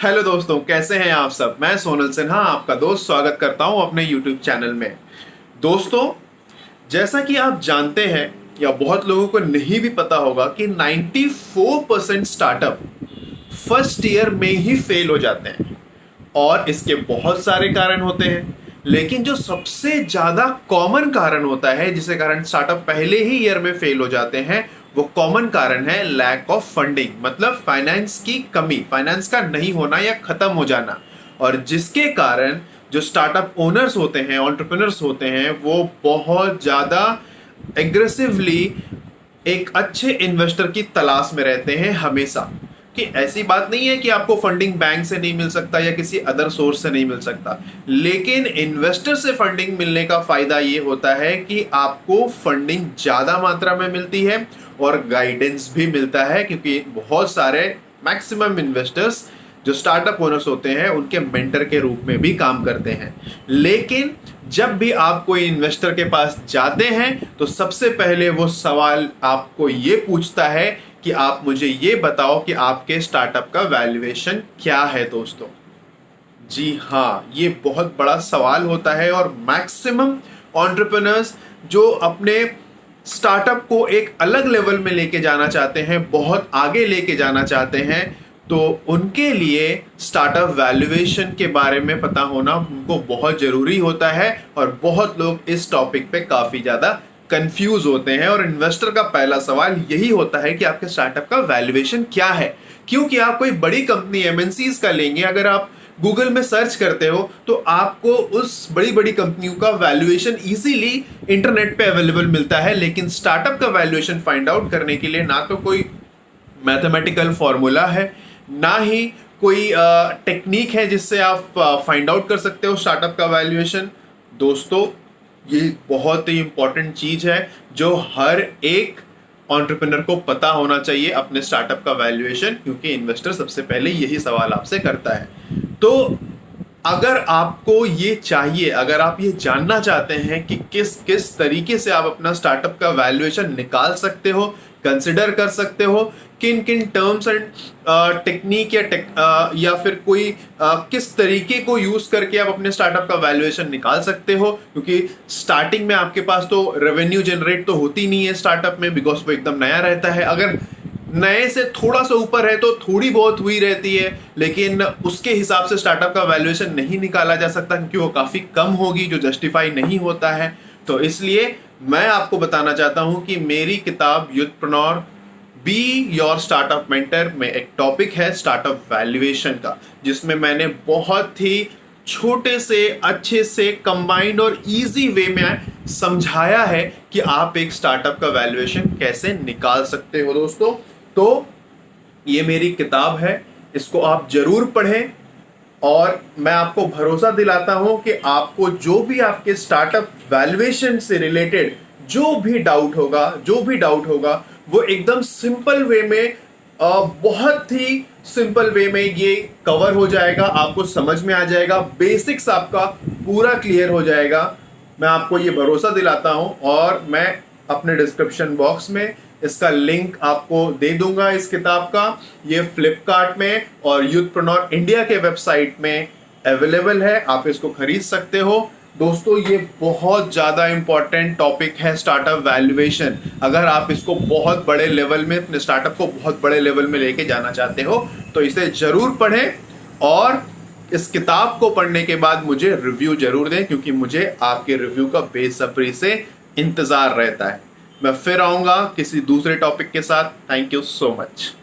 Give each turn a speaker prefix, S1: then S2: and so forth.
S1: Hello दोस्तों, कैसे हैं आप सब। मैं सोनल सिन्हा आपका दोस्त स्वागत करता हूं अपने यूट्यूब चैनल में। दोस्तों, जैसा कि आप जानते हैं या बहुत लोगों को नहीं भी पता होगा कि 94% स्टार्टअप फर्स्ट ईयर में ही फेल हो जाते हैं। और इसके बहुत सारे कारण होते हैं, लेकिन जो सबसे ज्यादा कॉमन कारण होता है जिसके कारण स्टार्टअप पहले ही ईयर में फेल हो जाते हैं, वो कॉमन कारण है लैक ऑफ फंडिंग, मतलब फाइनेंस की कमी, फाइनेंस का नहीं होना या खत्म हो जाना। और जिसके कारण जो स्टार्टअप ओनर्स होते हैं, एंटरप्रेन्योर्स होते हैं, वो बहुत ज्यादा एग्रेसिवली एक अच्छे इन्वेस्टर की तलाश में रहते हैं हमेशा। कि ऐसी बात नहीं है कि आपको फंडिंग बैंक से नहीं मिल सकता या किसी अदर सोर्स से नहीं मिल सकता, लेकिन इन्वेस्टर से फंडिंग मिलने का फायदा ये होता है कि आपको फंडिंग ज्यादा मात्रा में मिलती है और गाइडेंस भी मिलता है, क्योंकि बहुत सारे मैक्सिमम इन्वेस्टर्स जो स्टार्टअप ओनर्स होते हैं उनके मेंटर के रूप में भी काम करते हैं। लेकिन जब भी आप कोई इन्वेस्टर के पास जाते हैं तो सबसे पहले वो सवाल आपको ये पूछता है कि आप मुझे ये बताओ कि आपके स्टार्टअप का वैल्यूएशन क्या है। दोस्तों जी हाँ, ये बहुत बड़ा सवाल होता है और मैक्सिमम एंटरप्रेन्योर्स जो अपने स्टार्टअप को एक अलग लेवल में लेके जाना चाहते हैं, बहुत आगे लेके जाना चाहते हैं, तो उनके लिए स्टार्टअप वैल्यूएशन के बारे में पता होना उनको बहुत जरूरी होता है। और बहुत लोग इस टॉपिक पे काफी ज्यादा कंफ्यूज होते हैं और इन्वेस्टर का पहला सवाल यही होता है कि आपके स्टार्टअप का वैल्यूएशन क्या है। क्योंकि आप कोई बड़ी कंपनी एमएनसीज का लेंगे, अगर आप गूगल में सर्च करते हो तो आपको उस बड़ी बड़ी कंपनियों का वैल्यूएशन इजीली इंटरनेट पे अवेलेबल मिलता है, लेकिन स्टार्टअप का वैल्यूएशन फाइंड आउट करने के लिए ना तो कोई मैथमेटिकल फॉर्मूला है, ना ही कोई टेक्निक है जिससे आप फाइंड आउट कर सकते हो स्टार्टअप का वैल्यूएशन। दोस्तों, ये बहुत ही इंपॉर्टेंट चीज है जो हर एक एंटरप्रेन्योर को पता होना चाहिए, अपने स्टार्टअप का वैल्यूएशन, क्योंकि इन्वेस्टर सबसे पहले यही सवाल आपसे करता है। तो अगर आपको ये चाहिए, अगर आप ये जानना चाहते हैं कि किस किस तरीके से आप अपना स्टार्टअप का वैल्यूएशन निकाल सकते हो, कंसिडर कर सकते हो, किन किन टर्म्स एंड टेक्निक या फिर कोई किस तरीके को यूज करके आप अपने स्टार्टअप का वैल्यूएशन निकाल सकते हो, क्योंकि स्टार्टिंग में आपके पास तो रेवेन्यू जनरेट तो होती नहीं है स्टार्टअप में, बिकॉज वो एकदम नया रहता है। अगर नए से थोड़ा सा ऊपर है तो थोड़ी बहुत हुई रहती है, लेकिन उसके हिसाब से स्टार्टअप का वैल्यूएशन नहीं निकाला जा सकता, क्योंकि वो काफी कम होगी जो जस्टिफाई नहीं होता है। तो इसलिए मैं आपको बताना चाहता हूं कि मेरी किताब यूथप्रेन्योर बी योर स्टार्टअप मेंटर में एक टॉपिक है स्टार्टअप वैल्यूएशन का, जिसमें मैंने बहुत ही छोटे से अच्छे से कंबाइंड और इजी वे में समझाया है कि आप एक स्टार्टअप का वैल्यूएशन कैसे निकाल सकते हो। दोस्तों, तो ये मेरी किताब है, इसको आप जरूर पढ़ें और मैं आपको भरोसा दिलाता हूं कि आपको जो भी आपके स्टार्टअप वैल्यूएशन से रिलेटेड जो भी डाउट होगा वो एकदम सिंपल वे में, बहुत ही सिंपल वे में ये कवर हो जाएगा, आपको समझ में आ जाएगा, बेसिक्स आपका पूरा क्लियर हो जाएगा। मैं आपको ये भरोसा दिलाता हूं और मैं अपने डिस्क्रिप्शन बॉक्स में इसका लिंक आपको दे दूंगा इस किताब का। ये फ्लिपकार्ट में और यूथप्रेन्योर इंडिया के वेबसाइट में अवेलेबल है, आप इसको खरीद सकते हो। दोस्तों, ये बहुत ज़्यादा इंपॉर्टेंट टॉपिक है स्टार्टअप वैल्यूएशन। अगर आप इसको बहुत बड़े लेवल में, अपने स्टार्टअप को बहुत बड़े लेवल में लेके जाना चाहते हो तो इसे जरूर पढ़ें और इस किताब को पढ़ने के बाद मुझे रिव्यू जरूर दें, क्योंकि मुझे आपके रिव्यू का बेसब्री से इंतज़ार रहता है। मैं फिर आऊँगा किसी दूसरे टॉपिक के साथ। Thank you so much.